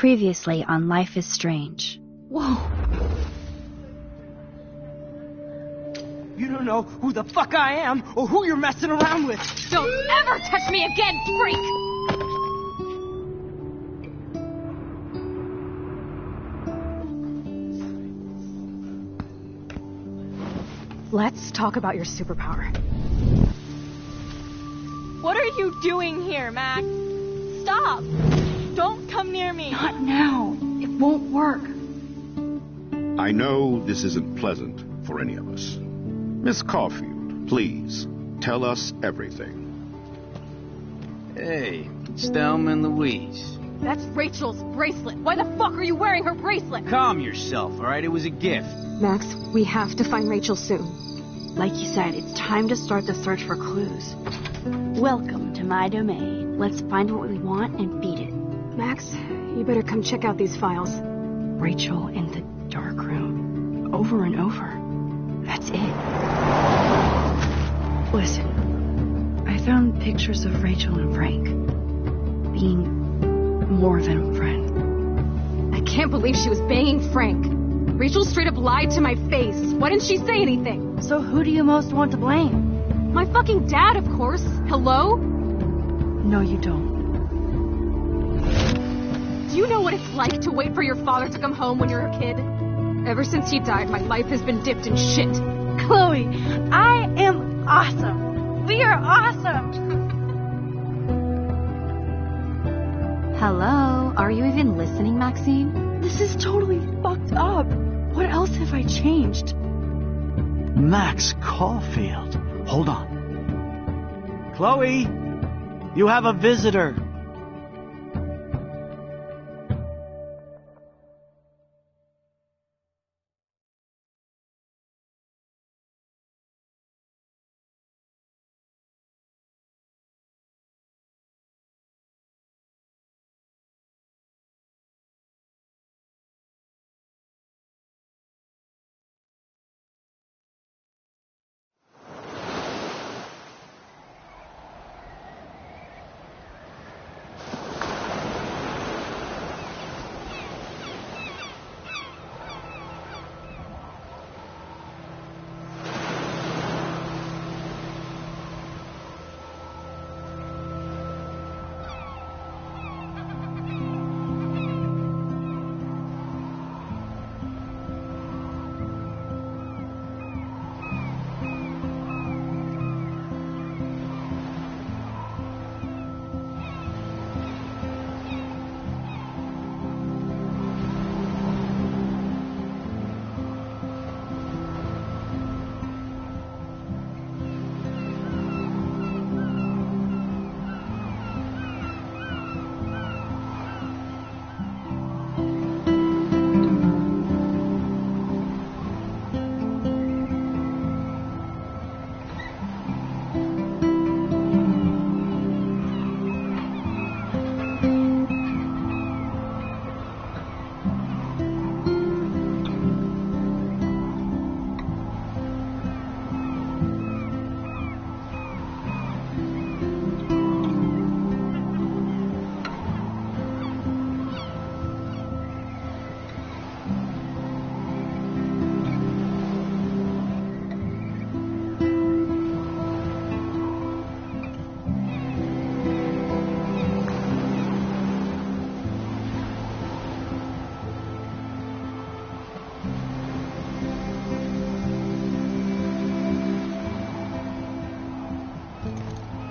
Previously on Life is Strange. Whoa. You don't know who the fuck I am or who you're messing around with. Don't ever touch me again, freak! Let's talk about your superpower. What are you doing here, Max? Stop! Don't come near me! Not now. It won't work. I know this isn't pleasant for any of us. Miss Caulfield, please, tell us everything. Hey, it's Thelma and Louise. That's Rachel's bracelet. Why the fuck are you wearing her bracelet? Calm yourself, alright? It was a gift. Max, we have to find Rachel soon. Like you said, it's time to start the search for clues. Welcome to my domain. Let's find what we want and beat it. Max, you better come check out these files. Rachel in the dark room. Over and over. That's it. Listen, I found pictures of Rachel and Frank being more than a friend. I can't believe she was banging Frank. Rachel straight up lied to my face. Why didn't she say anything? So who do you most want to blame? My fucking dad, of course. Hello? No, you don't. Do you know what it's like to wait for your father to come home when you're a kid? Ever since he died, my life has been dipped in shit. Chloe, I am awesome. We are awesome. Hello? Are you even listening, Maxine? This is totally fucked up. What else have I changed? Max Caulfield. Hold on. Chloe, you have a visitor.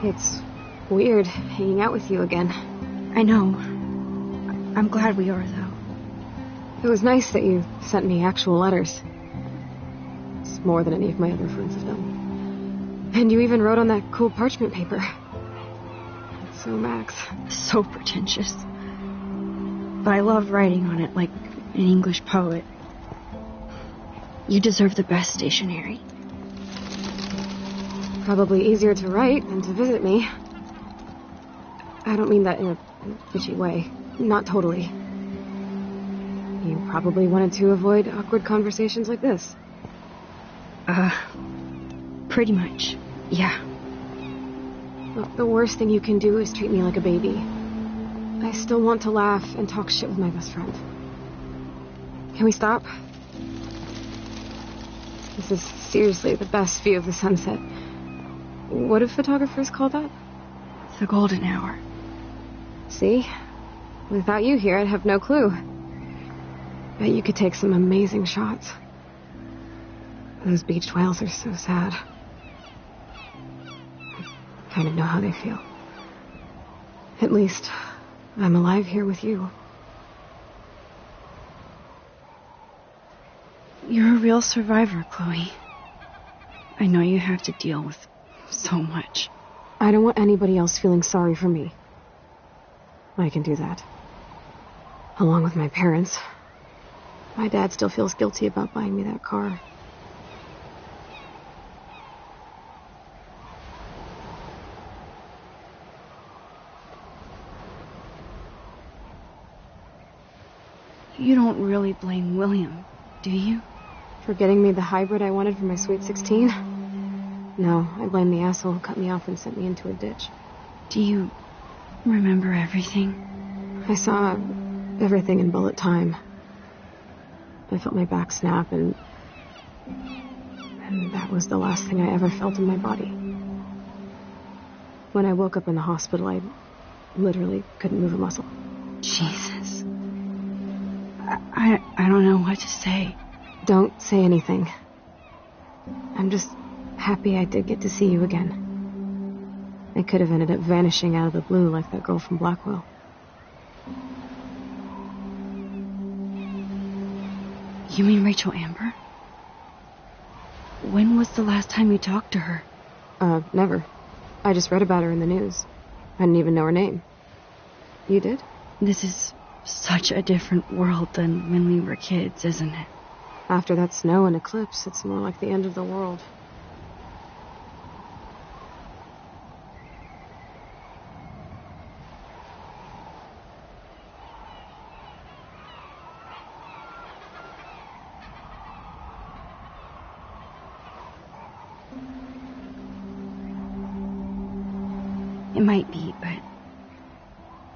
It's weird hanging out with you again. I know. I'm glad we are, though. It was nice that you sent me actual letters. It's more than any of my other friends have done. And you even wrote on that cool parchment paper. So, Max. So pretentious. But I love writing on it like an English poet. You deserve the best stationery. Probably easier to write than to visit me. I don't mean that in a bitchy way. Not totally. You probably wanted to avoid awkward conversations like this. Pretty much, yeah. Well, the worst thing you can do is treat me like a baby. I still want to laugh and talk shit with my best friend. Can we stop? This is seriously the best view of the sunset. What do photographers call that? The golden hour. See? Without you here, I'd have no clue. Bet you could take some amazing shots. Those beached whales are so sad. I kind of know how they feel. At least, I'm alive here with you. You're a real survivor, Chloe. I know you have to deal with so much. I don't want anybody else feeling sorry for me. I can do that. Along with my parents. My dad still feels guilty about buying me that car. You don't really blame William, do you? For getting me the hybrid I wanted for my Sweet 16? No, I blame the asshole who cut me off and sent me into a ditch. Do you remember everything? I saw everything in bullet time. I felt my back snap, and that was the last thing I ever felt in my body. When I woke up in the hospital, I literally couldn't move a muscle. Jesus. I don't know what to say. Don't say anything. I'm just happy I did get to see you again. I could have ended up vanishing out of the blue like that girl from Blackwell. You mean Rachel Amber? When was the last time you talked to her? Never. I just read about her in the news. I didn't even know her name. You did? This is such a different world than when we were kids, isn't it? After that snow and eclipse, it's more like the end of the world. It might be, but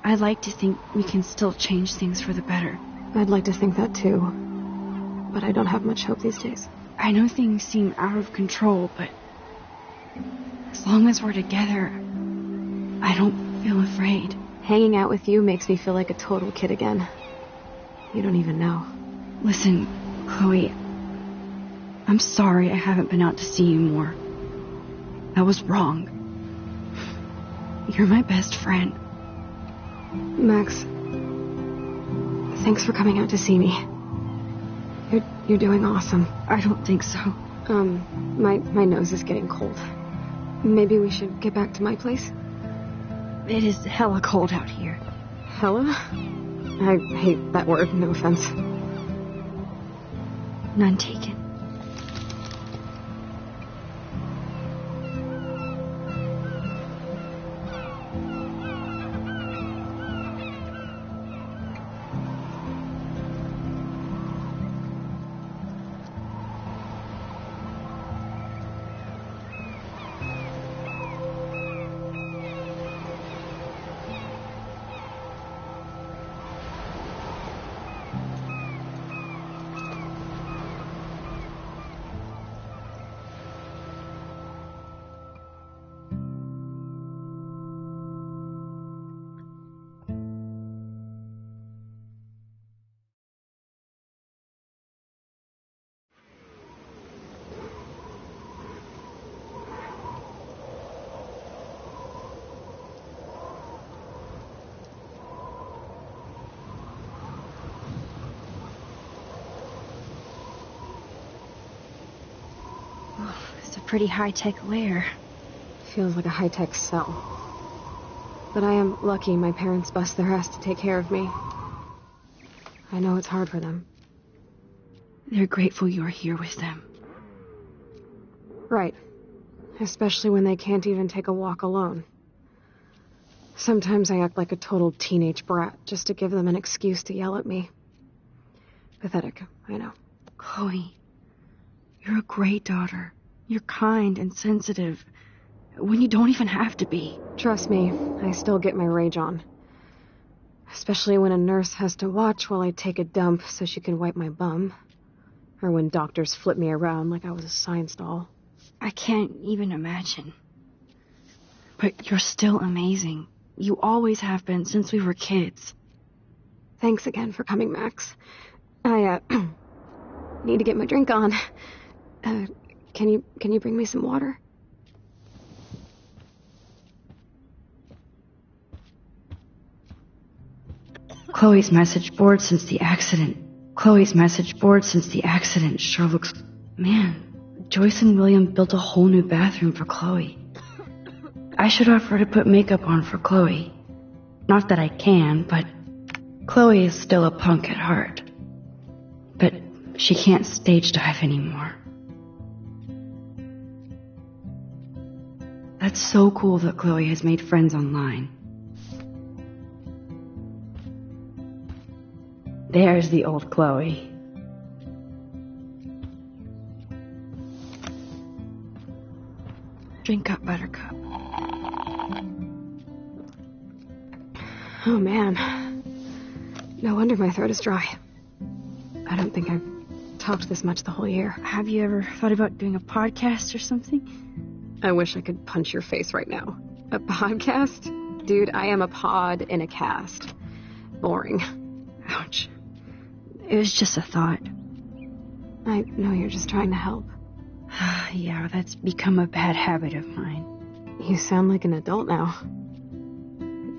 I'd like to think we can still change things for the better. I'd like to think that too. But I don't have much hope these days. I know things seem out of control, but as long as we're together, I don't feel afraid. Hanging out with you makes me feel like a total kid again. You don't even know. Listen, Chloe, I'm sorry I haven't been out to see you more. That was wrong. You're my best friend. Max, thanks for coming out to see me. You're doing awesome. I don't think so. My nose is getting cold. Maybe we should get back to my place? It is hella cold out here. Hella? I hate that word, no offense. None taken. It's a pretty high-tech lair. Feels like a high-tech cell. But I am lucky my parents bust their ass to take care of me. I know it's hard for them. They're grateful you're here with them. Right. Especially when they can't even take a walk alone. Sometimes I act like a total teenage brat just to give them an excuse to yell at me. Pathetic, I know. Chloe, you're a great daughter. You're kind and sensitive when you don't even have to be. Trust me, I still get my rage on. Especially when a nurse has to watch while I take a dump so she can wipe my bum. Or when doctors flip me around like I was a science doll. I can't even imagine. But you're still amazing. You always have been since we were kids. Thanks again for coming, Max. I, need to get my drink on. Can you bring me some water? Chloe's message board since the accident. Chloe's message board since the accident sure looks... Man, Joyce and William built a whole new bathroom for Chloe. I should offer to put makeup on for Chloe. Not that I can, but Chloe is still a punk at heart. But she can't stage dive anymore. That's so cool that Chloe has made friends online. There's the old Chloe. Drink up, Buttercup. Oh, man. No wonder my throat is dry. I don't think I've talked this much the whole year. Have you ever thought about doing a podcast or something? I wish I could punch your face right now. A podcast? Dude, I am a pod in a cast. Boring. Ouch. It was just a thought. I know you're just trying to help. Yeah, that's become a bad habit of mine. You sound like an adult now.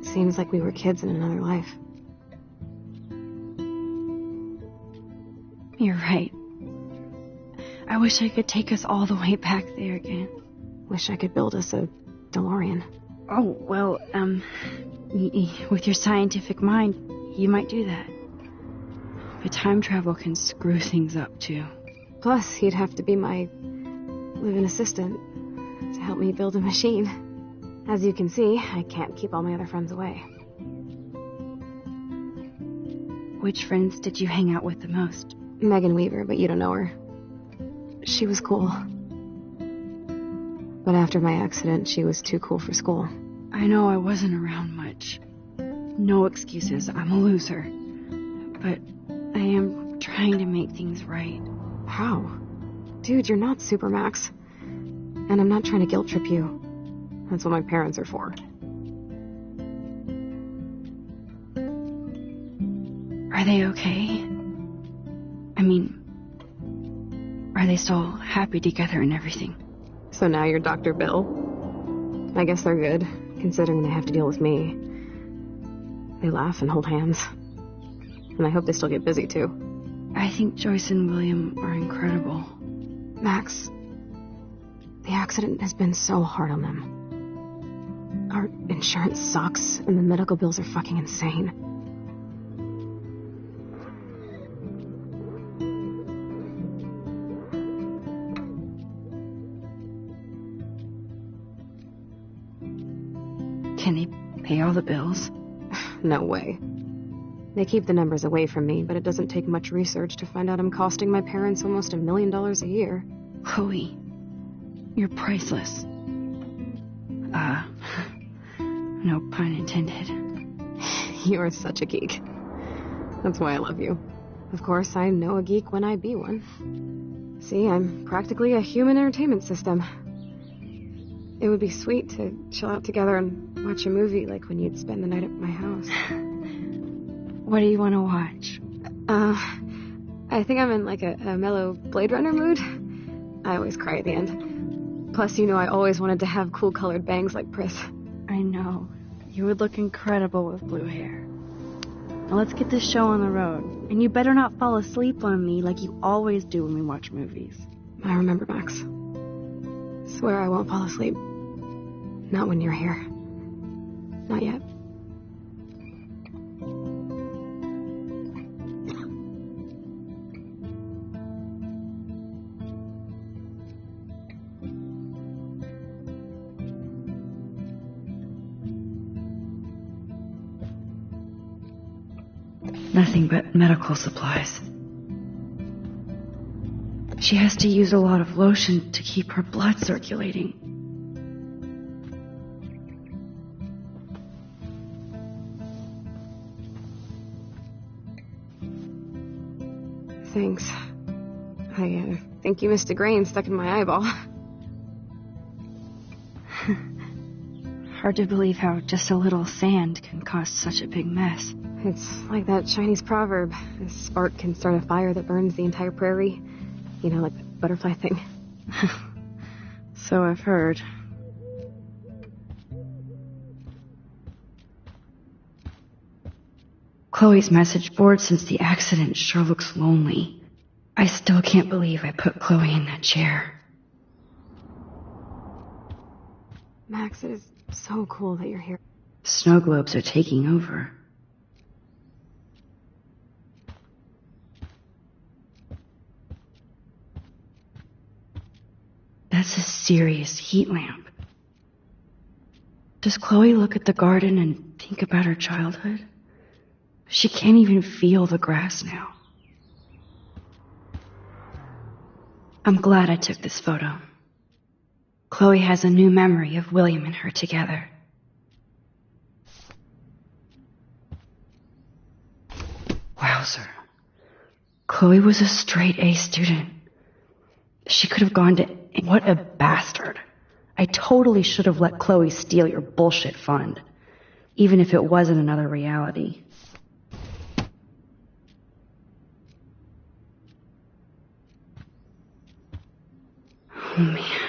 It seems like we were kids in another life. You're right. I wish I could take us all the way back there again. Wish I could build us a DeLorean. Oh, well, with your scientific mind, you might do that. But time travel can screw things up, too. Plus, he'd have to be my live-in assistant to help me build a machine. As you can see, I can't keep all my other friends away. Which friends did you hang out with the most? Megan Weaver, but you don't know her. She was cool. But after my accident, she was too cool for school. I know I wasn't around much. No excuses, I'm a loser. But I am trying to make things right. How? Dude, you're not Supermax. And I'm not trying to guilt trip you. That's what my parents are for. Are they okay? I mean, are they still happy together and everything? So now you're Dr. Bill? I guess they're good, considering they have to deal with me. They laugh and hold hands. And I hope they still get busy, too. I think Joyce and William are incredible. Max, the accident has been so hard on them. Our insurance sucks, and the medical bills are fucking insane. Can they pay all the bills? No way. They keep the numbers away from me, but it doesn't take much research to find out I'm costing my parents almost $1 million a year. Chloe, you're priceless. No pun intended. You are such a geek. That's why I love you. Of course, I know a geek when I be one. See, I'm practically a human entertainment system. It would be sweet to chill out together and watch a movie like when you'd spend the night at my house. What do you want to watch? I think I'm in like a mellow Blade Runner mood. I always cry at the end. Plus, you know I always wanted to have cool colored bangs like Pris. I know. You would look incredible with blue hair. Now let's get this show on the road. And you better not fall asleep on me like you always do when we watch movies. I remember, Max. Swear I won't fall asleep. Not when you're here. Not yet. Nothing but medical supplies. She has to use a lot of lotion to keep her blood circulating. Thanks. I think you missed a grain stuck in my eyeball. Hard to believe how just a little sand can cause such a big mess. It's like that Chinese proverb. A spark can start a fire that burns the entire prairie. You know, like the butterfly thing. So I've heard. Chloe's message board since the accident sure looks lonely. I still can't believe I put Chloe in that chair. Max, it is so cool that you're here. Snow globes are taking over. That's a serious heat lamp. Does Chloe look at the garden and think about her childhood? She can't even feel the grass now. I'm glad I took this photo. Chloe has a new memory of William and her together. Wowzer. Chloe was a straight A student. She could have gone to... What a bastard. I totally should have let Chloe steal your bullshit fund. Even if it wasn't another reality. Oh, man.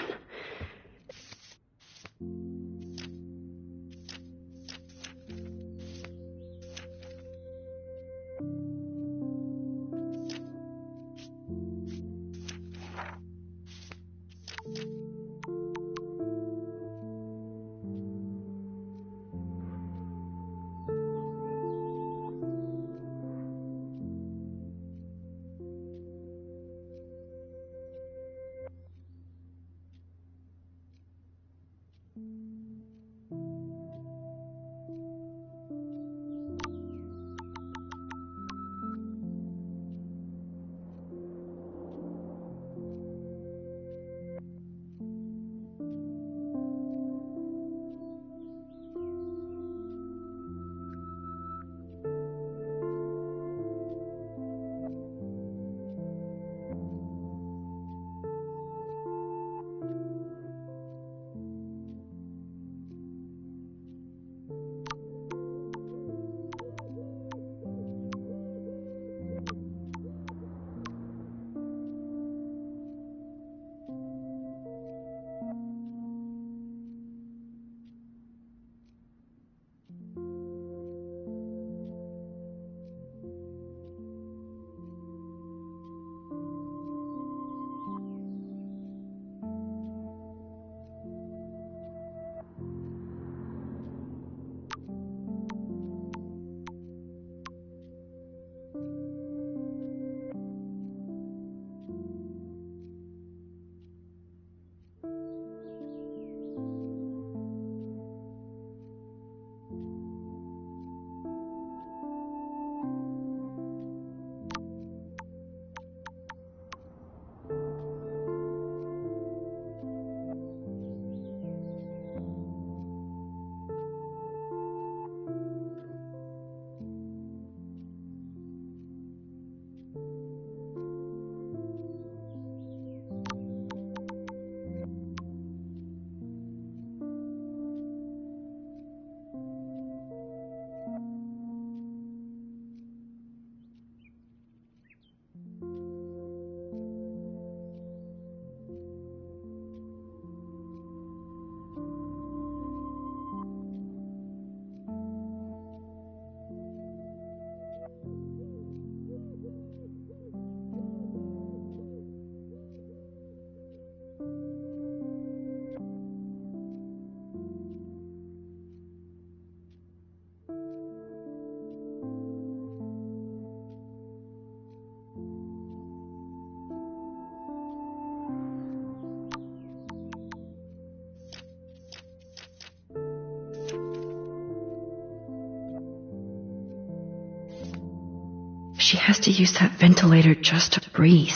She has to use that ventilator just to breathe.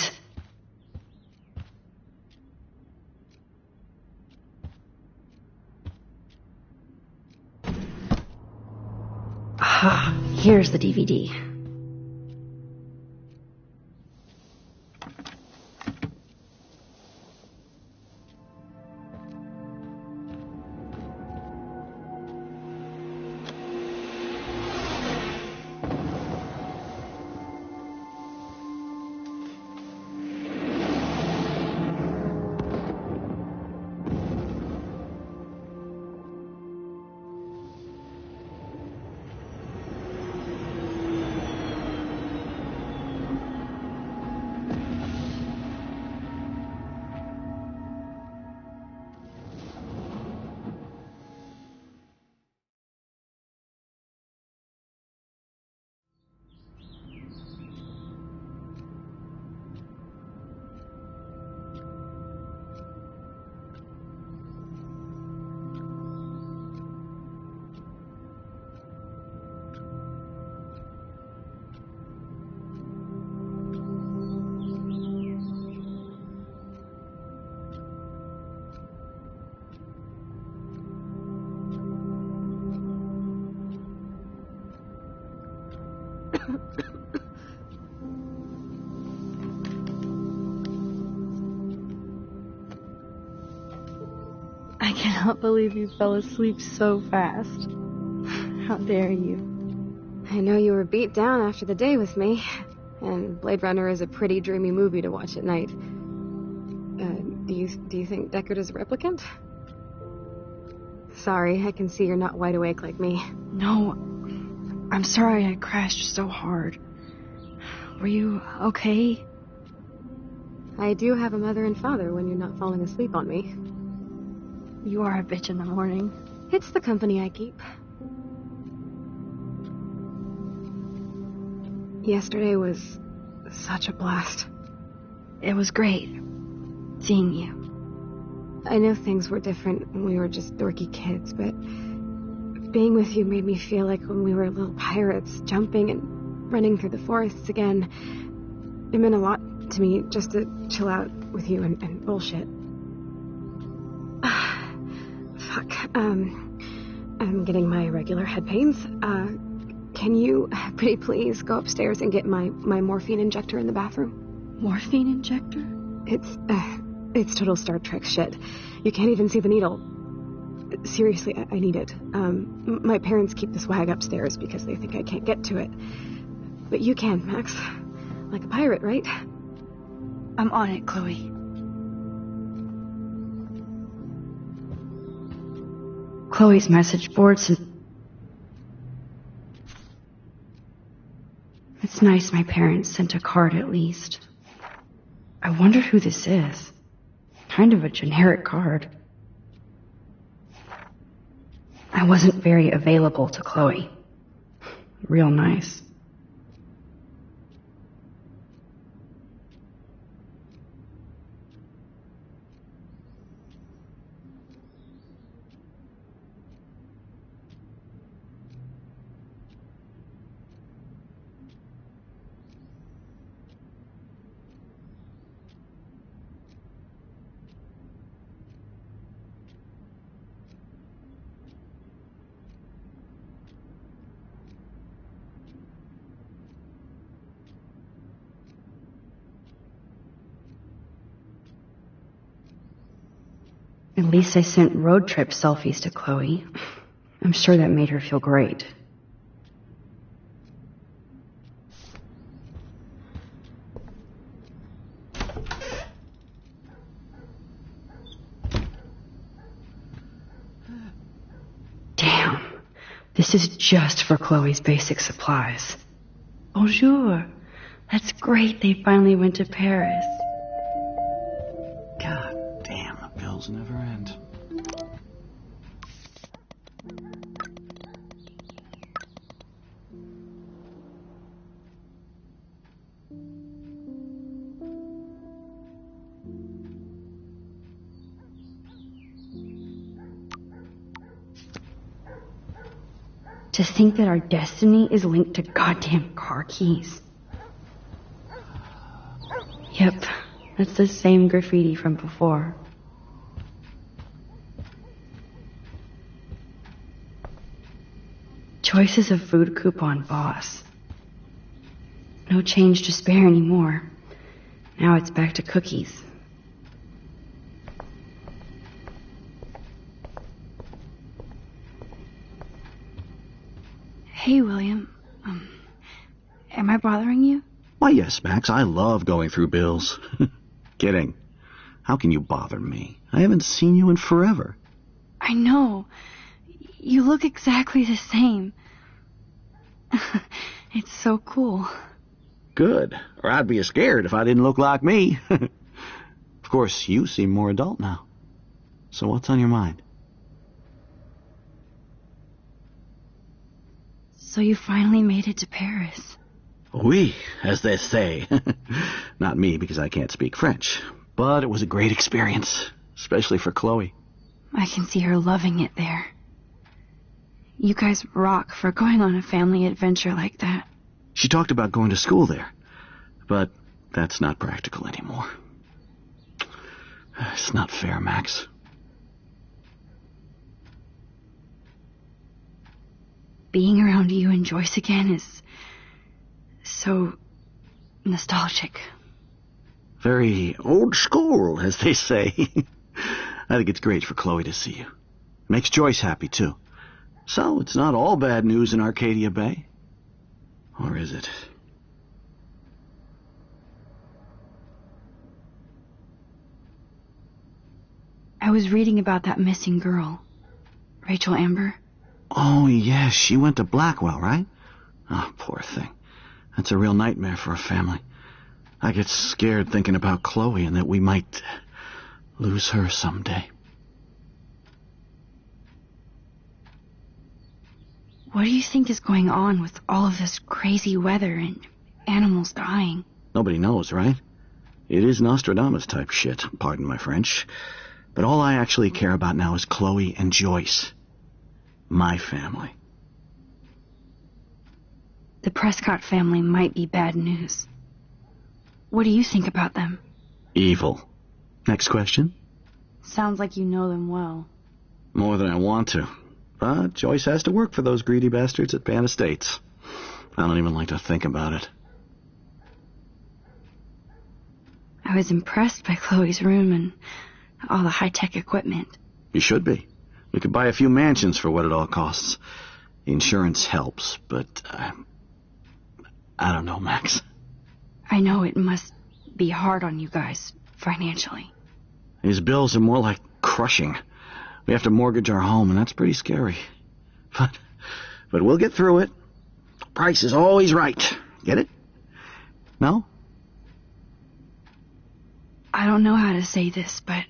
Ah, here's the DVD. I cannot believe you fell asleep so fast. How dare you? I know you were beat down after the day with me, and Blade Runner is a pretty dreamy movie to watch at night. Do you think Deckard is a replicant? Sorry, I can see you're not wide awake like me. No, I'm sorry I crashed so hard. Were you okay? I do have a mother and father when you're not falling asleep on me. You are a bitch in the morning. It's the company I keep. Yesterday was such a blast. It was great seeing you. I know things were different when we were just dorky kids, but being with you made me feel like when we were little pirates, jumping and running through the forests again. It meant a lot to me just to chill out with you and bullshit. Fuck. I'm getting my regular head pains. Can you, pretty please, go upstairs and get my morphine injector in the bathroom? Morphine injector? It's total Star Trek shit. You can't even see the needle. Seriously, I need it. My parents keep the swag upstairs because they think I can't get to it. But you can, Max. Like a pirate, right? I'm on it, Chloe. Chloe's message board since... It's nice my parents sent a card at least. I wonder who this is. Kind of a generic card. I wasn't very available to Chloe. Real nice. At least I sent road trip selfies to Chloe. I'm sure that made her feel great. Damn. This is just for Chloe's basic supplies. Bonjour. That's great they finally went to Paris. God damn, the bills never end. To think that our destiny is linked to goddamn car keys. Yep, that's the same graffiti from before. Choices of food coupon boss. No change to spare anymore. Now it's back to cookies. Hey, William. Am I bothering you? Why, yes, Max. I love going through bills. Kidding. How can you bother me? I haven't seen you in forever. I know. You look exactly the same. It's so cool. Good. Or I'd be scared if I didn't look like me. Of course, you seem more adult now. So what's on your mind? So you finally made it to Paris. Oui, as they say. Not me, because I can't speak French. But it was a great experience, especially for Chloe. I can see her loving it there. You guys rock for going on a family adventure like that. She talked about going to school there, but that's not practical anymore. It's not fair, Max. Being around you and Joyce again is so nostalgic. Very old school, as they say. I think it's great for Chloe to see you. Makes Joyce happy, too. So, it's not all bad news in Arcadia Bay. Or is it? I was reading about that missing girl. Rachel Amber. Oh, yes, she went to Blackwell, right? Oh, poor thing. That's a real nightmare for a family. I get scared thinking about Chloe and that we might lose her someday. What do you think is going on with all of this crazy weather and animals dying? Nobody knows, right? It is Nostradamus type shit, pardon my French. But all I actually care about now is Chloe and Joyce. My family. The Prescott family might be bad news. What do you think about them? Evil. Next question? Sounds like you know them well. More than I want to. But Joyce has to work for those greedy bastards at Pan Estates. I don't even like to think about it. I was impressed by Chloe's room and all the high-tech equipment. You should be. We could buy a few mansions for what it all costs. The insurance helps, but I don't know, Max. I know it must be hard on you guys, financially. These bills are more like crushing. We have to mortgage our home, and that's pretty scary. But we'll get through it. Price is always right. Get it? No? I don't know how to say this, but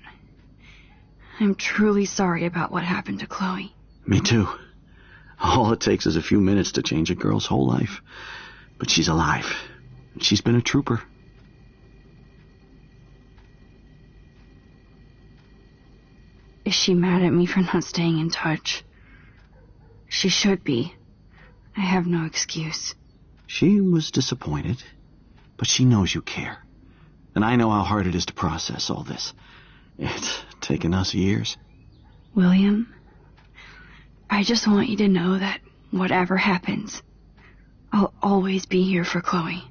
I'm truly sorry about what happened to Chloe. Me too. All it takes is a few minutes to change a girl's whole life. But she's alive. She's been a trooper. Is she mad at me for not staying in touch? She should be. I have no excuse. She was disappointed, but she knows you care. And I know how hard it is to process all this. It's taken us years. William, I just want you to know that whatever happens, I'll always be here for Chloe.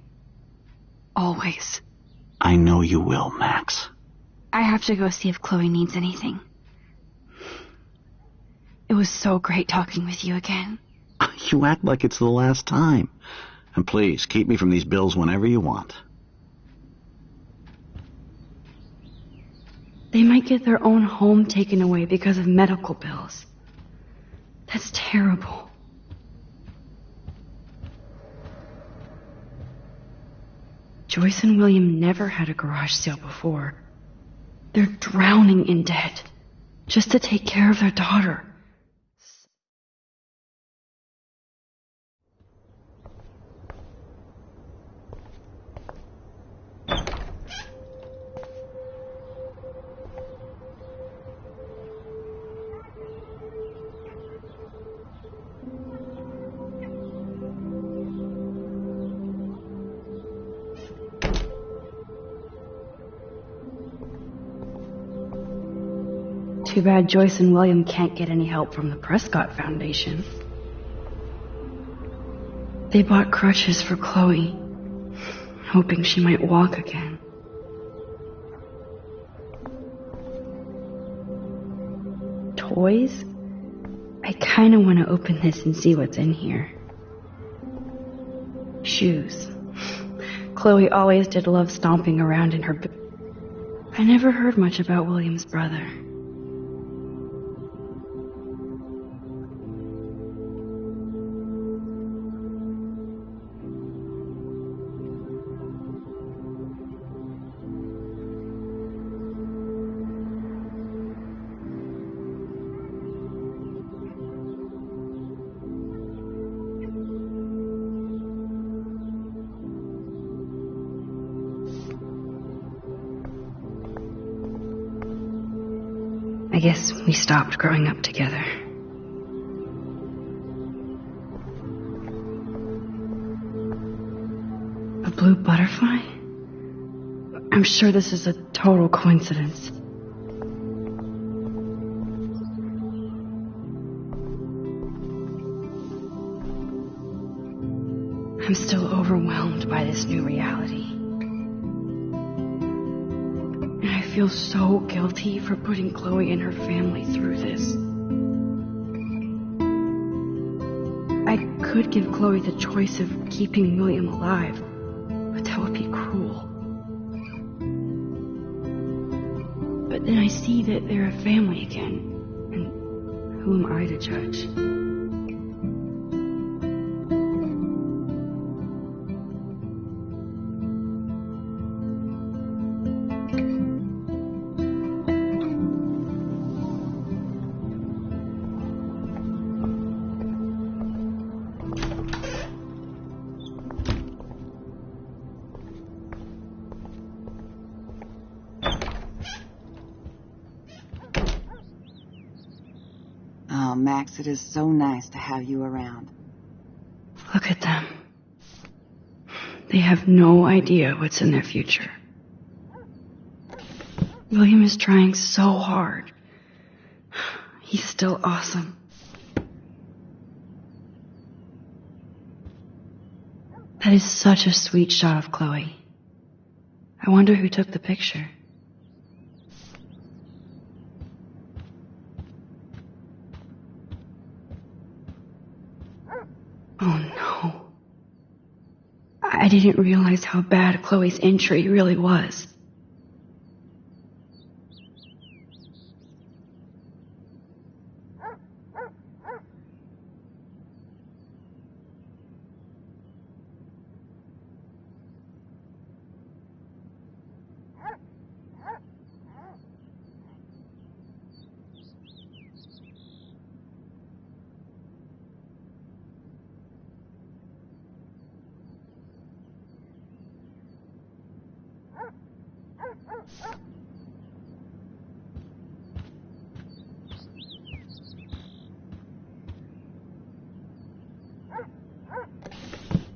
Always. I know you will, Max. I have to go see if Chloe needs anything. It was so great talking with you again. You act like it's the last time. And please, keep me from these bills whenever you want. They might get their own home taken away because of medical bills. That's terrible. Joyce and William never had a garage sale before. They're drowning in debt just to take care of their daughter. Too bad Joyce and William can't get any help from the Prescott Foundation. They bought crutches for Chloe, hoping she might walk again. Toys? I kind of want to open this and see what's in here. Shoes. Chloe always did love stomping around in her I never heard much about William's brother. I guess we stopped growing up together. A blue butterfly? I'm sure this is a total coincidence. I'm still overwhelmed by this new reality. And I feel so guilty for putting Chloe and her family through this. I could give Chloe the choice of keeping William alive, but that would be cruel. But then I see that they're a family again, and who am I to judge? Oh, Max, it is so nice to have you around. Look at them. They have no idea what's in their future. William is trying so hard. He's still awesome. That is such a sweet shot of Chloe. I wonder who took the picture. Oh no. I didn't realize how bad Chloe's injury really was.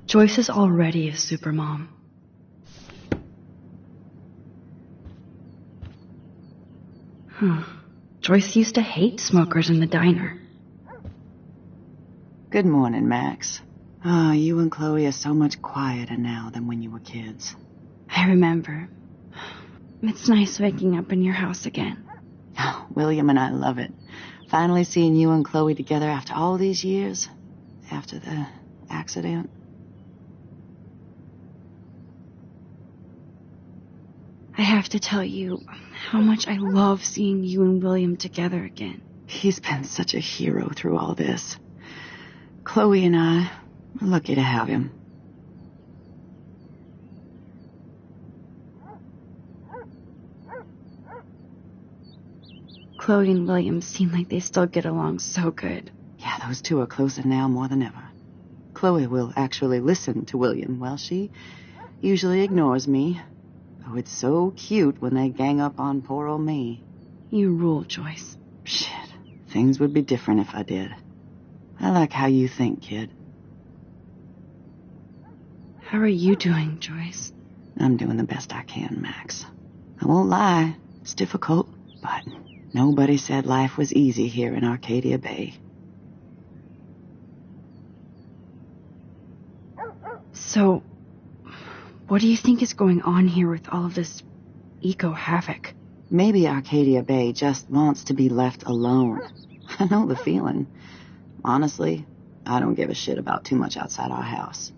Joyce is already a supermom. Joyce used to hate smokers in the diner. Good morning, Max. Oh, you and Chloe are so much quieter now than when you were kids. I remember. It's nice waking up in your house again. Oh, William and I love it. Finally seeing you and Chloe together after all these years. After the accident. I have to tell you how much I love seeing you and William together again. He's been such a hero through all this. Chloe and I are lucky to have him. Chloe and William seem like they still get along so good. Yeah, those two are closer now more than ever. Chloe will actually listen to William, while she usually ignores me. Oh, it's so cute when they gang up on poor old me. You rule, Joyce. Shit, things would be different if I did. I like how you think, kid. How are you doing, Joyce? I'm doing the best I can, Max. I won't lie, it's difficult, but nobody said life was easy here in Arcadia Bay. So, what do you think is going on here with all of this eco-havoc? Maybe Arcadia Bay just wants to be left alone. I know the feeling. Honestly, I don't give a shit about too much outside our house.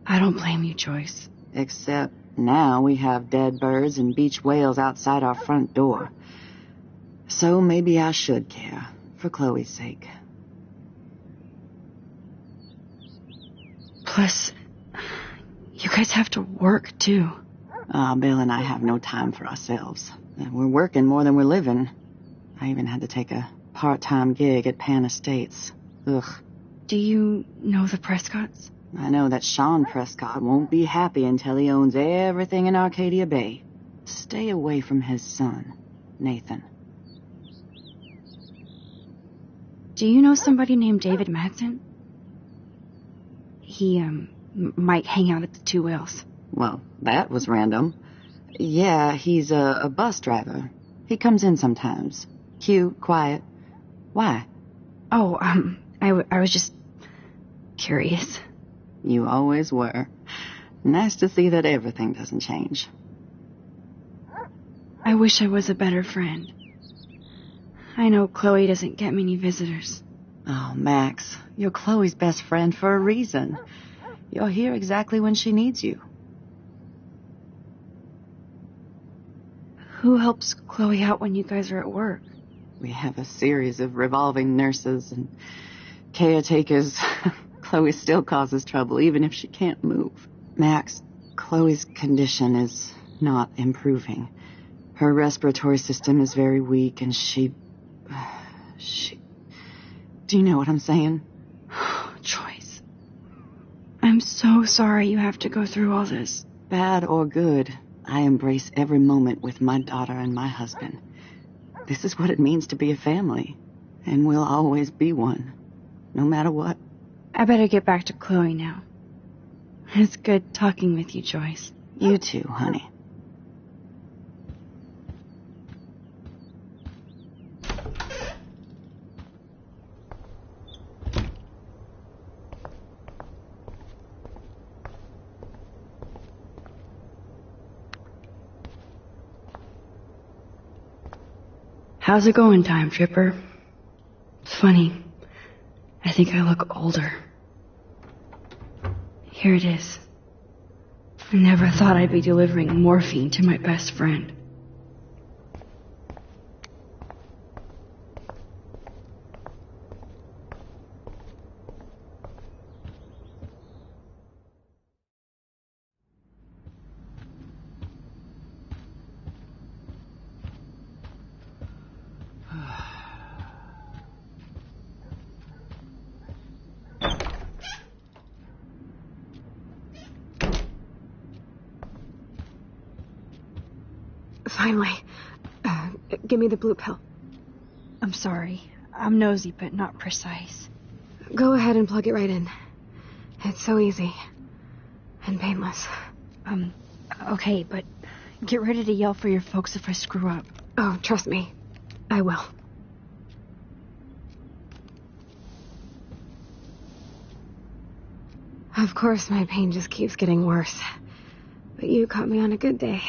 I don't blame you, Joyce. Except now we have dead birds and beach whales outside our front door. So maybe I should care, for Chloe's sake. Plus, you guys have to work, too. Bill and I have no time for ourselves. We're working more than we're living. I even had to take a part-time gig at Pan Estates. Ugh. Do you know the Prescotts? I know that Sean Prescott won't be happy until he owns everything in Arcadia Bay. Stay away from his son, Nathan. Do you know somebody named David Madsen? He, might hang out at the Two Whales. Well, that was random. Yeah, he's a bus driver. He comes in sometimes. Cute, quiet. Why? Oh, I was just curious. You always were. Nice to see that everything doesn't change. I wish I was a better friend. I know Chloe doesn't get many visitors. Oh, Max, you're Chloe's best friend for a reason. You're here exactly when she needs you. Who helps Chloe out when you guys are at work? We have a series of revolving nurses and caretakers. Chloe still causes trouble, even if she can't move. Max, Chloe's condition is not improving. Her respiratory system is very weak, and she... Do you know what I'm saying? Joyce. I'm so sorry you have to go through all this. Bad or good, I embrace every moment with my daughter and my husband. This is what it means to be a family, and we'll always be one, no matter what. I better get back to Chloe now. It's good talking with you, Joyce. You too, honey. How's it going, Time Tripper? It's funny. I think I look older. Here it is. I never thought I'd be delivering morphine to my best friend. Finally. Give me the blue pill. I'm sorry. I'm nosy, but not precise. Go ahead and plug it right in. It's so easy. And painless. Okay, but get ready to yell for your folks if I screw up. Oh, trust me. I will. Of course, my pain just keeps getting worse. But you caught me on a good day.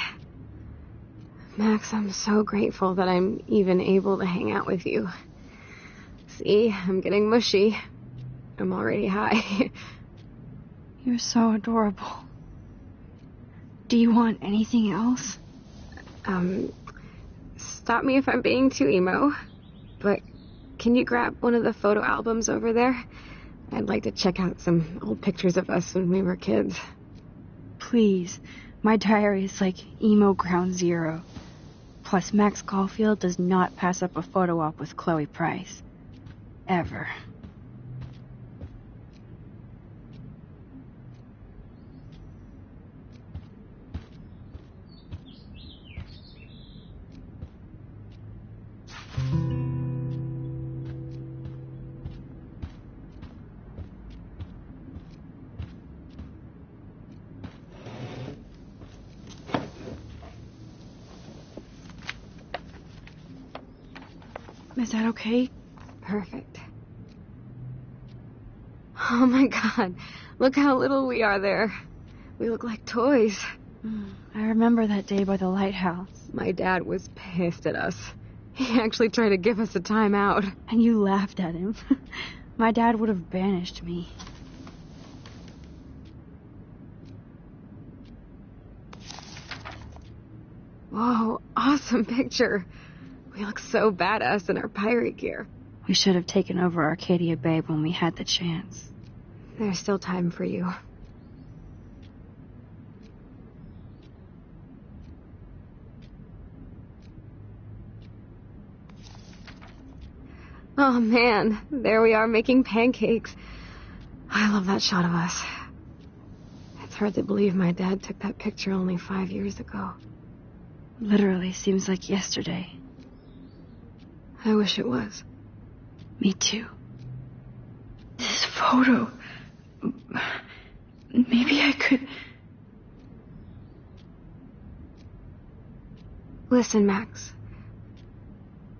Max, I'm so grateful that I'm even able to hang out with you. See, I'm getting mushy. I'm already high. You're so adorable. Do you want anything else? Stop me if I'm being too emo, but can you grab one of the photo albums over there? I'd like to check out some old pictures of us when we were kids. Please. My diary is like emo ground zero. Plus, Max Caulfield does not pass up a photo op with Chloe Price. Ever. Is that okay? Perfect. Oh my god, look how little we are there. We look like toys. I remember that day by the lighthouse. My dad was pissed at us. He actually tried to give us a timeout. And you laughed at him. My dad would have banished me. Whoa, awesome picture. We look so badass in our pirate gear. We should have taken over Arcadia Bay when we had the chance. There's still time for you. Oh man, there we are making pancakes. I love that shot of us. It's hard to believe my dad took that picture only 5 years ago. Literally seems like yesterday. I wish it was. Me too. This photo... Maybe I could... Listen, Max.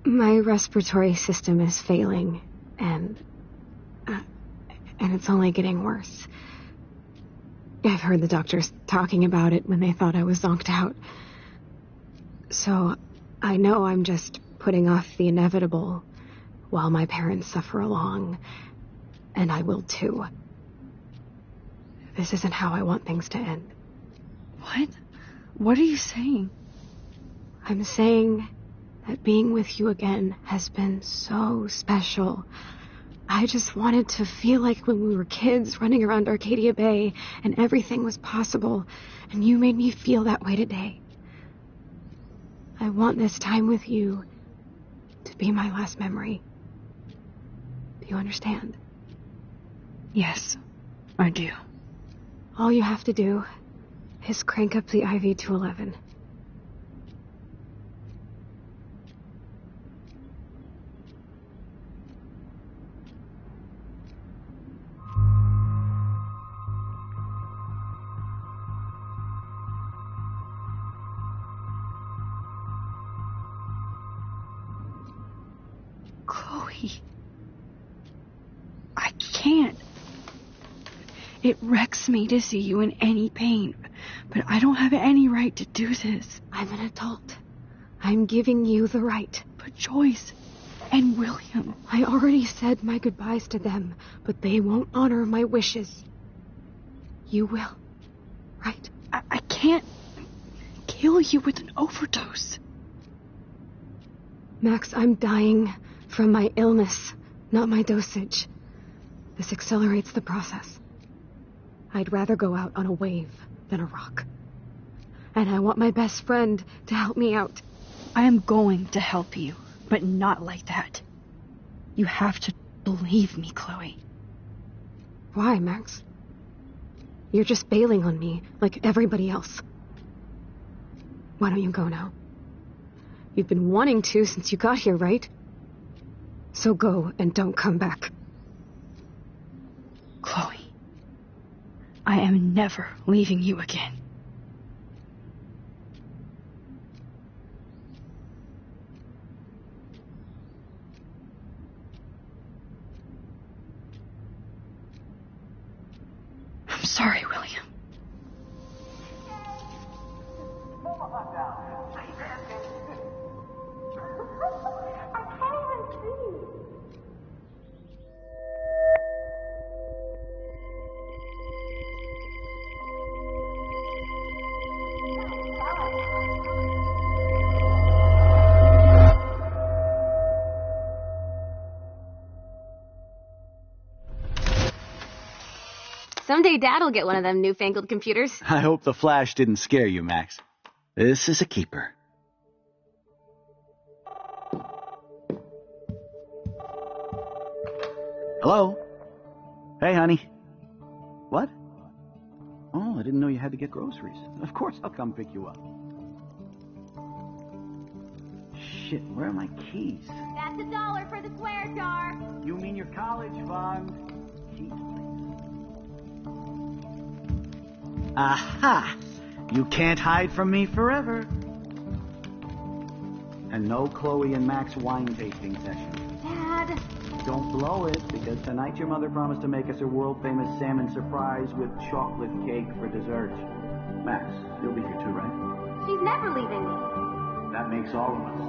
My respiratory system is failing, and it's only getting worse. I've heard the doctors talking about it when they thought I was zonked out. So, I know I'm just putting off the inevitable while my parents suffer along, and I will too. This isn't how I want things to end. What? What are you saying? I'm saying that being with you again has been so special. I just wanted to feel like when we were kids running around Arcadia Bay and everything was possible, and you made me feel that way today. I want this time with you to be my last memory. Do you understand? Yes, I do. All you have to do is crank up the IV to 11. Chloe. I can't. It wrecks me to see you in any pain, but I don't have any right to do this. I'm an adult. I'm giving you the right. But Joyce and William... I already said my goodbyes to them, but they won't honor my wishes. You will, right? I can't kill you with an overdose. Max, I'm dying from my illness, not my dosage. This accelerates the process. I'd rather go out on a wave than a rock. And I want my best friend to help me out. I am going to help you, but not like that. You have to believe me, Chloe. Why, Max? You're just bailing on me like everybody else. Why don't you go now? You've been wanting to since you got here, right? So go and don't come back. Chloe, I am never leaving you again. I'm sorry, William. Someday Dad'll get one of them newfangled computers. I hope the flash didn't scare you, Max. This is a keeper. Hello? Hey, honey. What? Oh, I didn't know you had to get groceries. Of course I'll come pick you up. Shit, where are my keys? That's $1 for the swear jar. You mean your college fund? Keys, please. Aha! You can't hide from me forever. And no Chloe and Max wine tasting session. Dad. Don't blow it, because tonight your mother promised to make us a world-famous salmon surprise with chocolate cake for dessert. Max, you'll be here too, right? She's never leaving me. That makes all of us.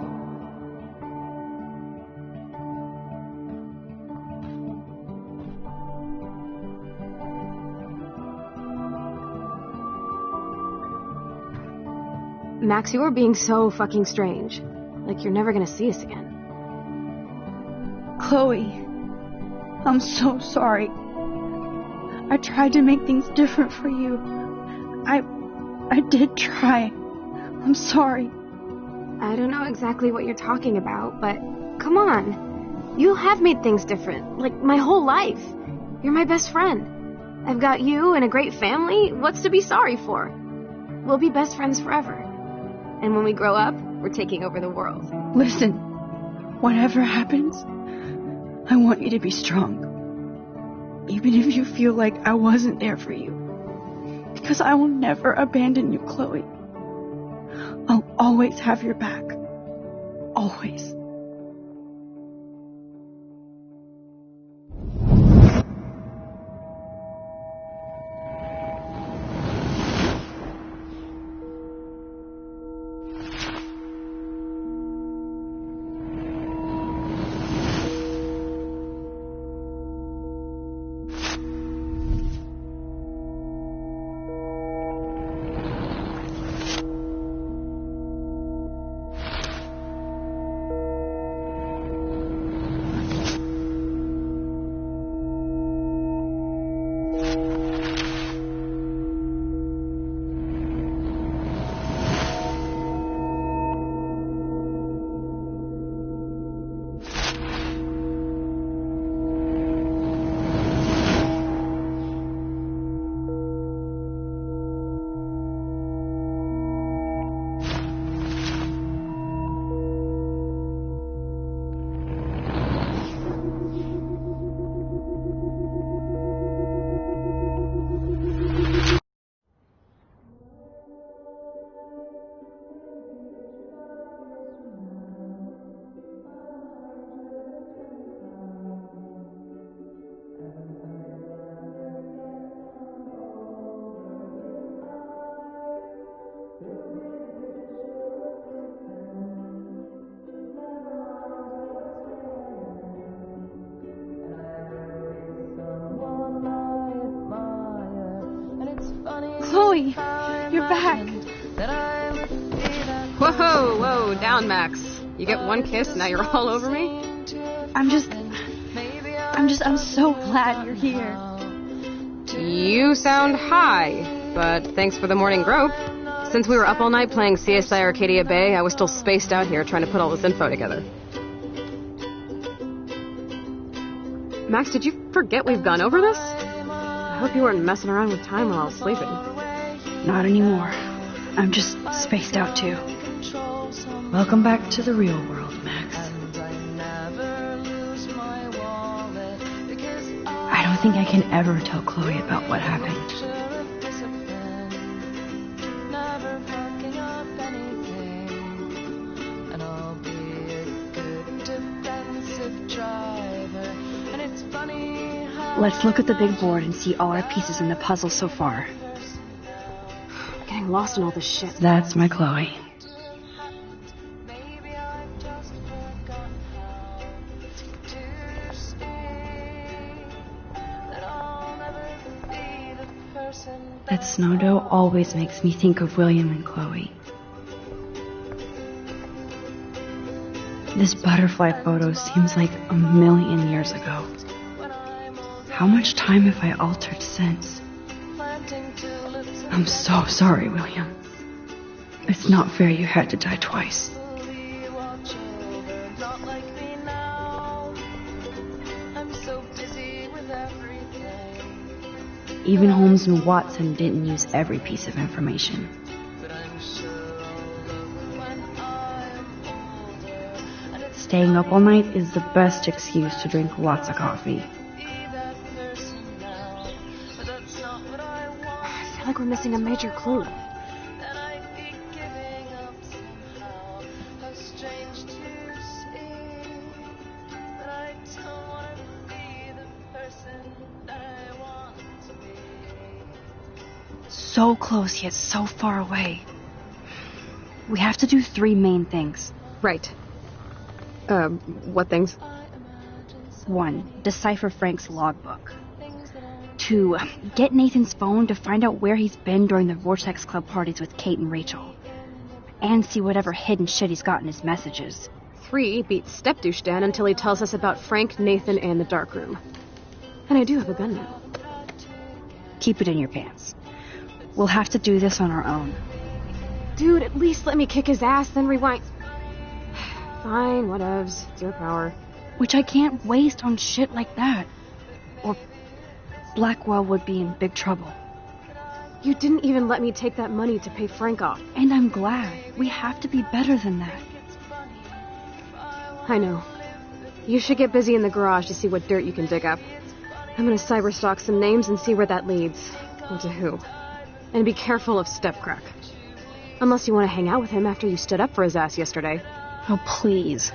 Max, you are being so fucking strange. Like you're never gonna see us again. Chloe, I'm so sorry. I tried to make things different for you. I did try. I'm sorry. I don't know exactly what you're talking about, but come on. You have made things different, like my whole life. You're my best friend. I've got you and a great family. What's to be sorry for? We'll be best friends forever. And when we grow up, we're taking over the world. Listen, whatever happens, I want you to be strong. Even if you feel like I wasn't there for you. Because I will never abandon you, Chloe. I'll always have your back. Always. Chloe, you're back. Whoa, down, Max. You get one kiss, now you're all over me? I'm so glad you're here. You sound high, but thanks for the morning grope. Since we were up all night playing CSI Arcadia Bay, I was still spaced out here trying to put all this info together. Max, did you forget we've gone over this? I hope you weren't messing around with time while I was sleeping. Not anymore. I'm just spaced out too. Welcome back to the real world, Max. I don't think I can ever tell Chloe about what happened. Let's look at the big board and see all our pieces in the puzzle so far. I'm getting lost in all this shit. That's my Chloe. That snow dough always makes me think of William and Chloe. This butterfly photo seems like a million years ago. How much time have I altered since? I'm so sorry, William. It's not fair you had to die twice. Even Holmes and Watson didn't use every piece of information. Staying up all night is the best excuse to drink lots of coffee. I feel like we're missing a major clue. So close yet so far away. We have to do 3 main things. Right. What things? 1. Decipher Frank's logbook. 2. Get Nathan's phone to find out where he's been during the Vortex Club parties with Kate and Rachel. And see whatever hidden shit he's got in his messages. 3. Beat Stepdouche Dan until he tells us about Frank, Nathan, and the darkroom. And I do have a gun now. Keep it in your pants. We'll have to do this on our own. Dude, at least let me kick his ass, then rewind. Fine, whatevs. It's your power. Which I can't waste on shit like that. Or Blackwell would be in big trouble. You didn't even let me take that money to pay Frank off. And I'm glad. We have to be better than that. I know. You should get busy in the garage to see what dirt you can dig up. I'm gonna cyberstalk some names and see where that leads. Or to who. And be careful of Stepcrack. Unless you want to hang out with him after you stood up for his ass yesterday. Oh, please.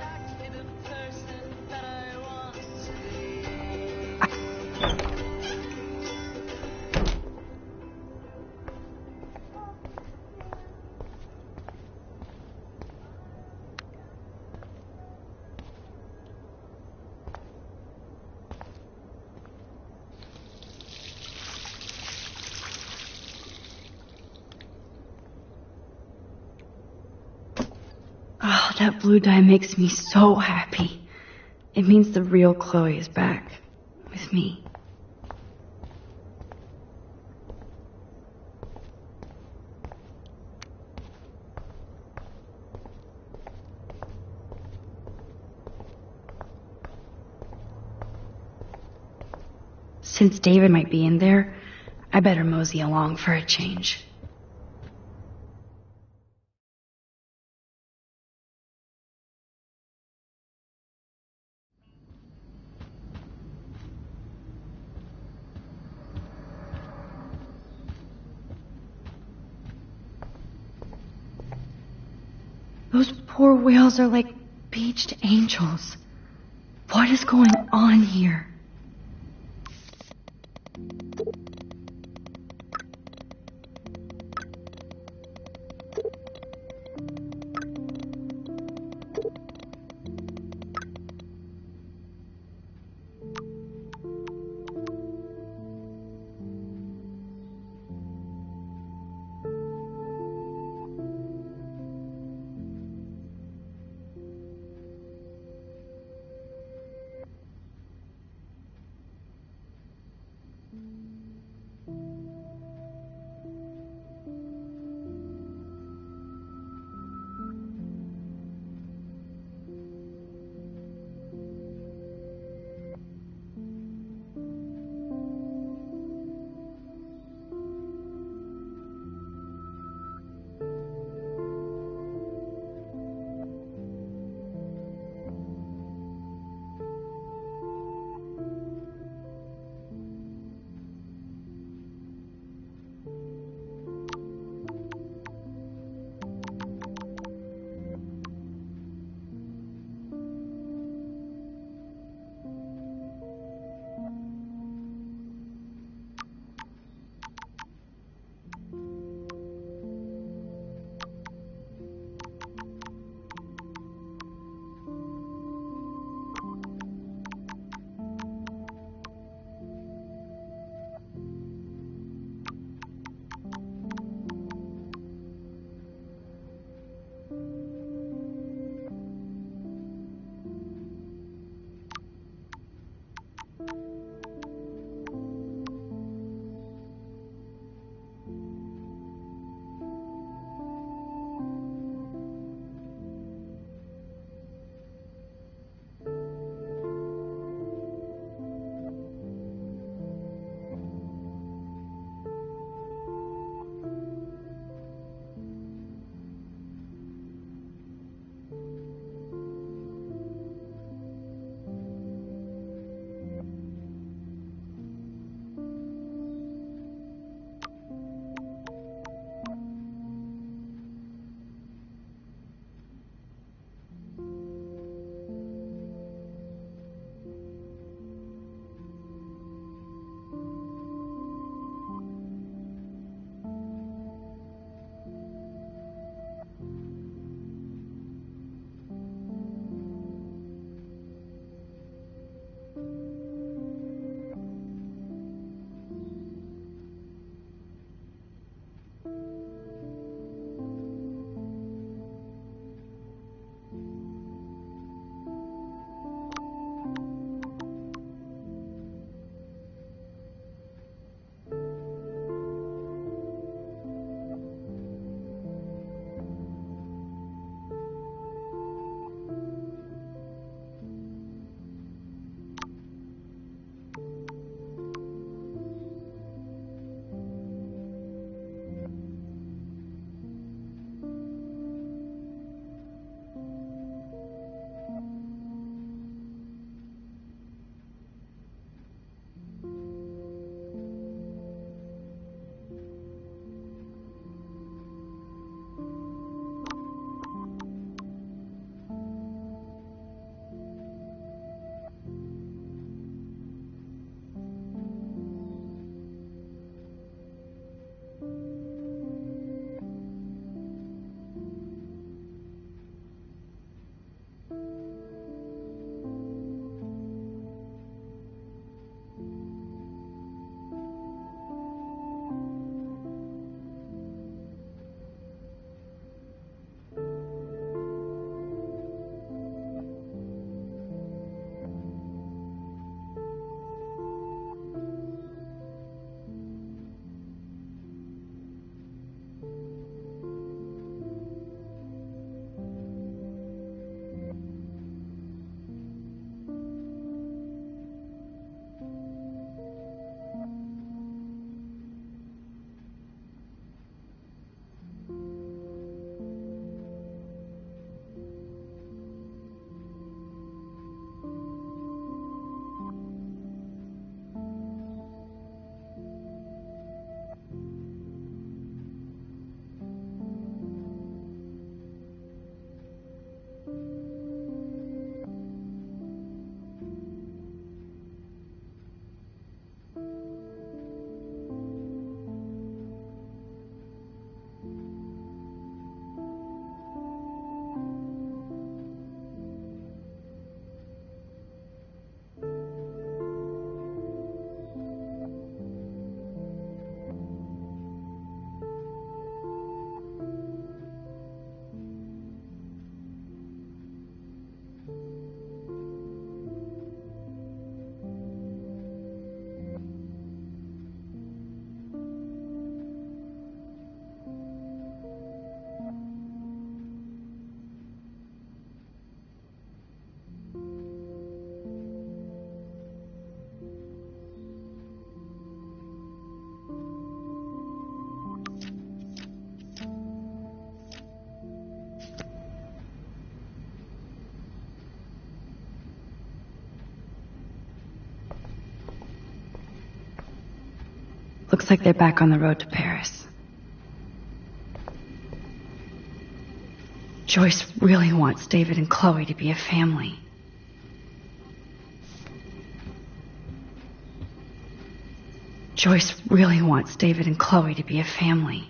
Oh, that blue dye makes me so happy. It means the real Chloe is back. With me. Since David might be in there, I better mosey along for a change. Those poor whales are like beached angels. What is going on here? looks like they're back on the road to Paris. Joyce really wants David and Chloe to be a family. Joyce really wants David and Chloe to be a family.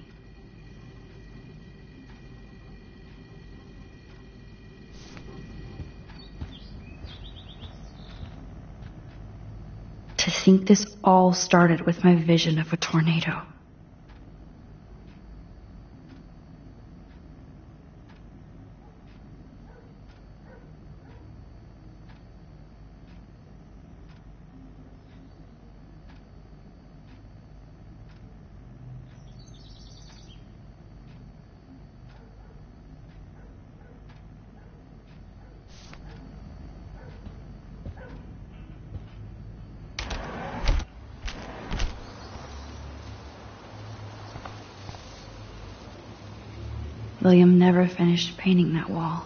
To think this all started with my vision of a tornado. William never finished painting that wall.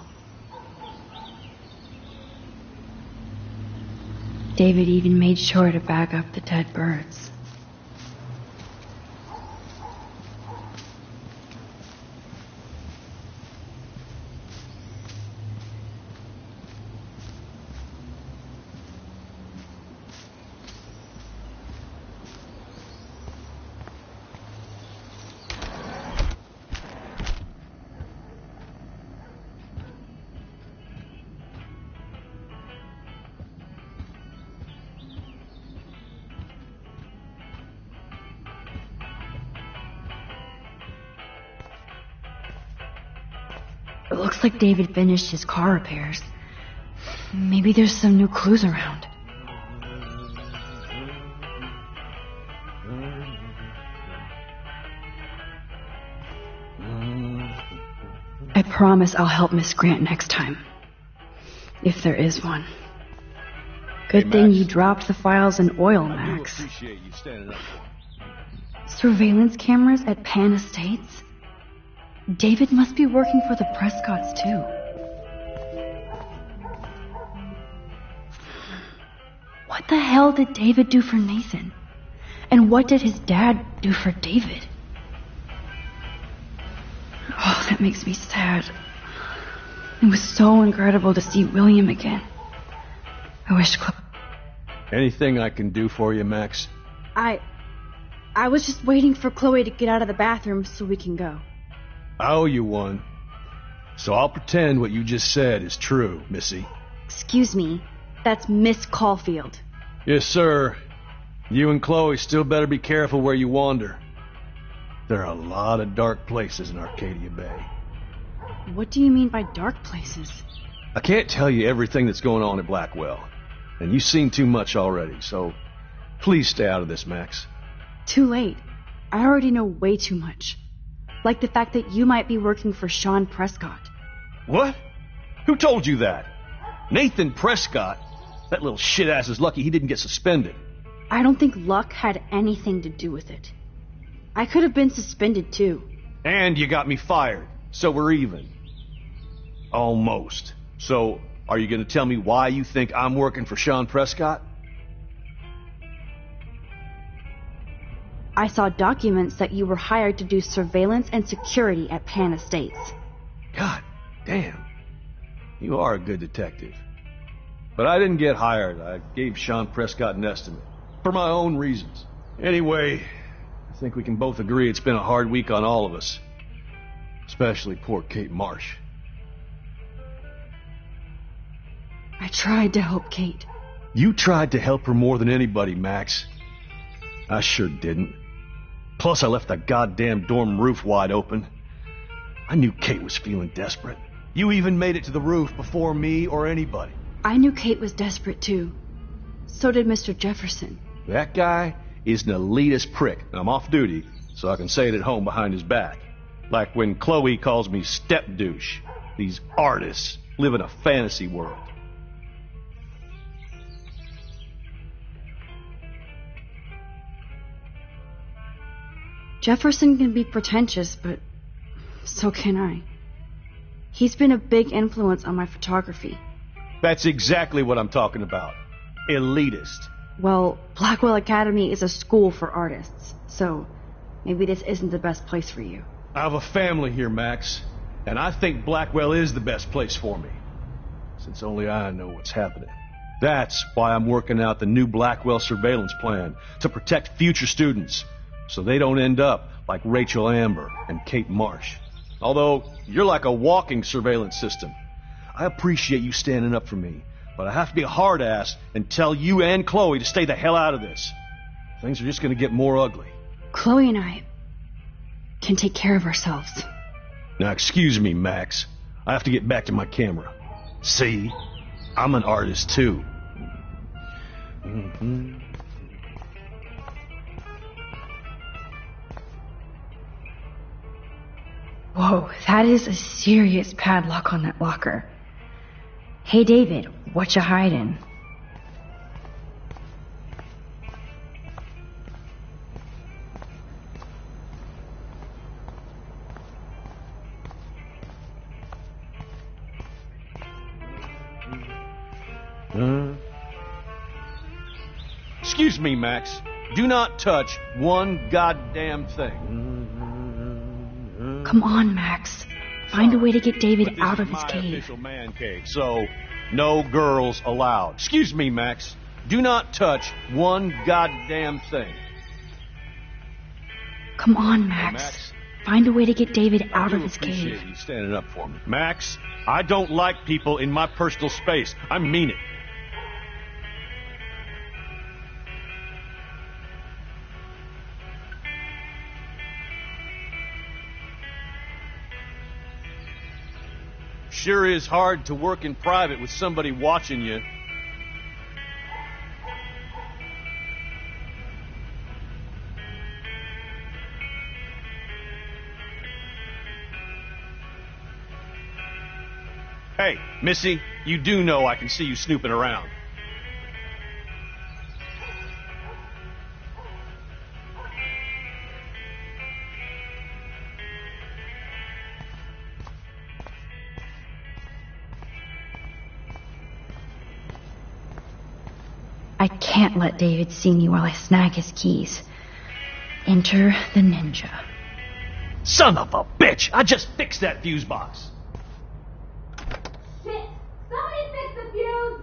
David even made sure to bag up the dead birds. It looks like David finished his car repairs. Maybe there's some new clues around. I promise I'll help Miss Grant next time. If there is one. Good thing you dropped the files in oil, Max. Appreciate you standing up for me. Surveillance cameras at Pan Estates? David must be working for the Prescotts, too. What the hell did David do for Nathan? And what did his dad do for David? Oh, that makes me sad. It was so incredible to see William again. I wish Anything I can do for you, Max? I was just waiting for Chloe to get out of the bathroom so we can go. I owe you one. So I'll pretend what you just said is true, Missy. Excuse me, that's Miss Caulfield. Yes, sir. You and Chloe still better be careful where you wander. There are a lot of dark places in Arcadia Bay. What do you mean by dark places? I can't tell you everything that's going on at Blackwell. And you've seen too much already, so please stay out of this, Max. Too late. I already know way too much. Like the fact that you might be working for Sean Prescott. What? Who told you that? Nathan Prescott? That little shit-ass is lucky he didn't get suspended. I don't think luck had anything to do with it. I could have been suspended too. And you got me fired, so we're even. Almost. So, are you going to tell me why you think I'm working for Sean Prescott? I saw documents that you were hired to do surveillance and security at Pan Estates. God damn. You are a good detective. But I didn't get hired. I gave Sean Prescott an estimate. For my own reasons. Anyway, I think we can both agree it's been a hard week on all of us. Especially poor Kate Marsh. I tried to help Kate. You tried to help her more than anybody, Max. I sure didn't. Plus, I left the goddamn dorm roof wide open. I knew Kate was feeling desperate. You even made it to the roof before me or anybody. I knew Kate was desperate too. So did Mr. Jefferson. That guy is an elitist prick, and I'm off duty, so I can say it at home behind his back. Like when Chloe calls me step douche. These artists live in a fantasy world. Jefferson can be pretentious, but so can I. He's been a big influence on my photography. That's exactly what I'm talking about. Elitist. Well, Blackwell Academy is a school for artists, so maybe this isn't the best place for you. I have a family here, Max, and I think Blackwell is the best place for me, since only I know what's happening. That's why I'm working out the new Blackwell surveillance plan to protect future students, so they don't end up like Rachel Amber and Kate Marsh. Although, you're like a walking surveillance system. I appreciate you standing up for me, but I have to be a hard-ass and tell you and Chloe to stay the hell out of this. Things are just gonna get more ugly. Chloe and I can take care of ourselves. Now, excuse me, Max. I have to get back to my camera. See? I'm an artist, too. Whoa, that is a serious padlock on that locker. Hey, David, what you hiding? Excuse me, Max. Do not touch one goddamn thing. Come on, Max. Find a way to get David out of his This is my cave. official man cave, so no girls allowed. Excuse me, Max. Do not touch one goddamn thing. Come on, Max. Find a way to get David out of his Appreciate cave. you standing up for me. Max, I don't like people in my personal space. I mean it. Sure is hard to work in private with somebody watching you. Hey, Missy, you do know I can see you snooping around. I can't let David see me while I snag his keys. Enter the ninja. Son of a bitch! I just fixed that fuse box. Shit! Somebody fix the fuse!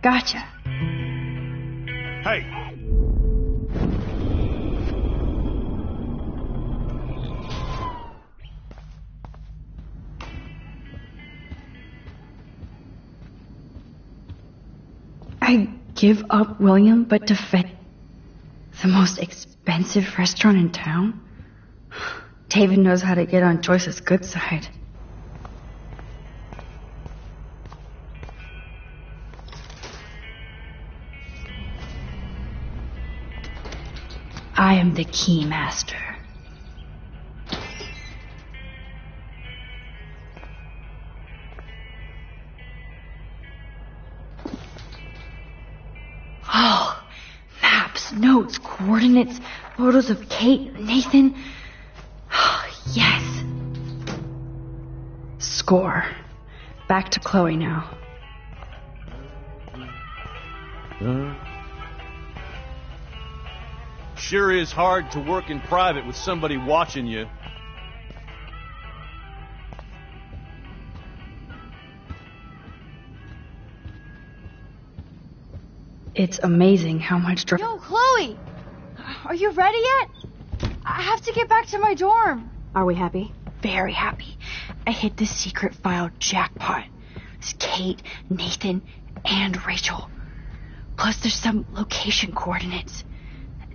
Gotcha. Hey! I give up William, but defend the most expensive restaurant in town? David knows how to get on Joyce's good side. I am the key master. Oh, maps, notes, coordinates, photos of Kate, Nathan. Oh, yes. Score. Back to Chloe now. Sure is hard to work in private with somebody watching you. It's amazing how much Yo, Chloe! Are you ready yet? I have to get back to my dorm. Are we happy? Very happy. I hit the secret file jackpot. It's Kate, Nathan, and Rachel. Plus there's some location coordinates.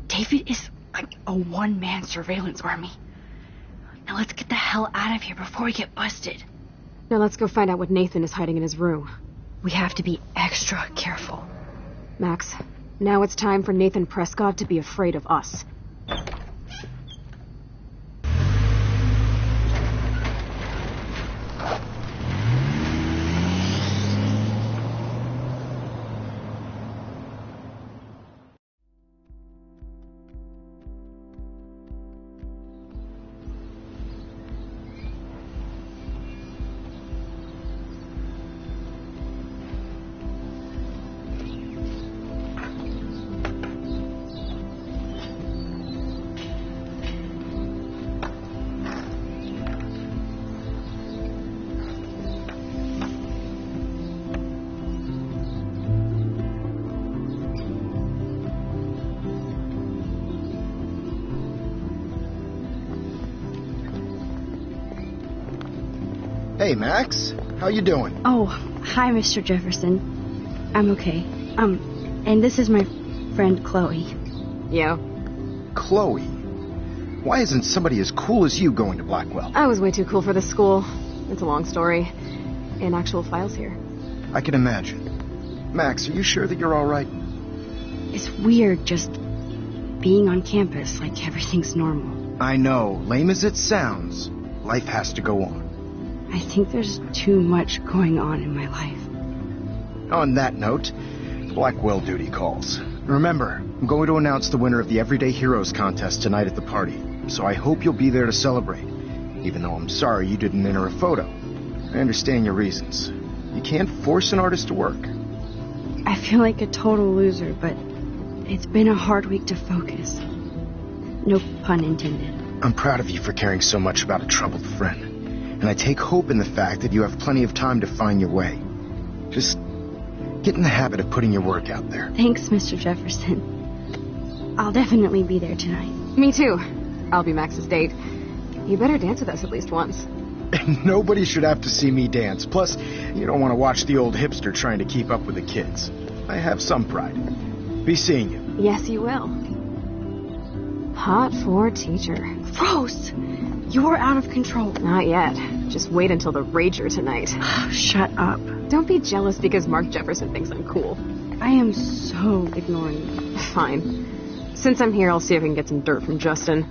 David is like a one-man surveillance army. Now let's get the hell out of here before we get busted. Now let's go find out what Nathan is hiding in his room. We have to be extra careful. Max, now it's time for Nathan Prescott to be afraid of us. Hey, Max. How you doing? Oh, hi, Mr. Jefferson. I'm okay. And this is my friend Chloe. Yeah. Chloe? Why isn't somebody as cool as you going to Blackwell? I was way too cool for this school. It's a long story. In actual files here. I can imagine. Max, are you sure that you're all right? It's weird just being on campus like everything's normal. I know. Lame as it sounds, life has to go on. I think there's too much going on in my life. On that note, Blackwell duty calls. Remember, I'm going to announce the winner of the Everyday Heroes contest tonight at the party, so I hope you'll be there to celebrate, even though I'm sorry you didn't enter a photo. I understand your reasons. You can't force an artist to work. I feel like a total loser, but it's been a hard week to focus. No pun intended. I'm proud of you for caring so much about a troubled friend, and I take hope in the fact that you have plenty of time to find your way. Just get in the habit of putting your work out there. Thanks, Mr. Jefferson. I'll definitely be there tonight. Me too. I'll be Max's date. You better dance with us at least once. Nobody should have to see me dance. Plus, you don't want to watch the old hipster trying to keep up with the kids. I have some pride. Be seeing you. Yes, you will. Hot for teacher. Rose! You're out of control. Not yet. Just wait until the rager tonight. Shut up. Don't be jealous because Mark Jefferson thinks I'm cool. I am so ignoring you. Fine. Since I'm here, I'll see if I can get some dirt from Justin.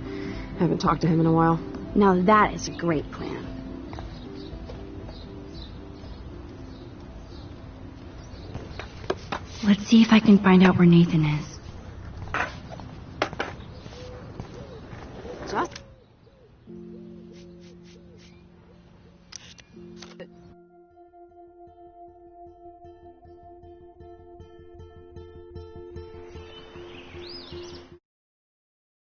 I haven't talked to him in a while. Now that is a great plan. Let's see if I can find out where Nathan is.